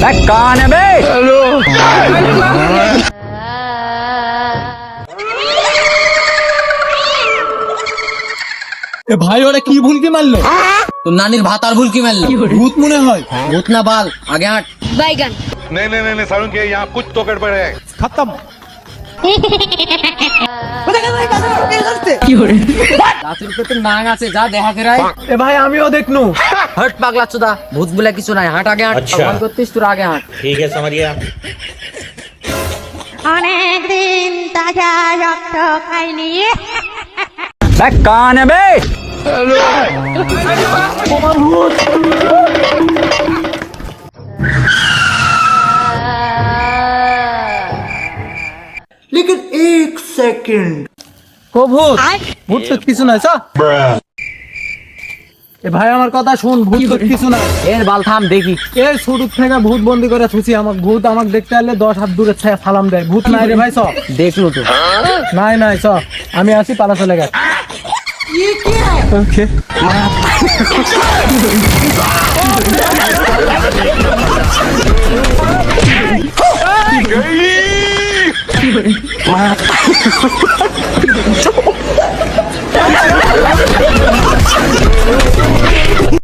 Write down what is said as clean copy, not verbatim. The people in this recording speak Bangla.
कौन है बे? हेलो এ ভাই ওরা কি ভুল কি মারলো? তোর নানির ভাত আর ভুল কি মারলো? ভূত মনে হয়। ভূত না বাল, আগে হাঁট। बैगन नहीं नहीं नहीं सारुण के यहाँ कुछ तो गड़बड़ है। খতম। রাতের পেতে নাং আছে, যা দেখা কেরাই। এ ভাই আমিও দেখনু। হট পাগলা চোদা, ভূত বলে কিছু নাই, হাঁট আগে হাঁট। ভগবান করতিস তোর আগে হাঁট। ठीक है समझ गया। অনেক দিন তাজা রক্ত খাইনি कौन है बे? लेकिन एक सेकंड ও ভূত ভূত তো কিছু নাই চ। এ ভাই আমার কথা শুন, ভূত তো কিছু নাই। এর বাল থাম দেখি। এ শুরু থেকে ভূত বন্দি করে থুছি। আমার ভূত আমাকে দেখতে আসলে 10 হাত দূরে ছায়া সালাম দেয়। ভূত নাই রে ভাই চ। দেখলো তো। নাই নাই চ, আমি আসি পালা চলে গেছে। ওকে गई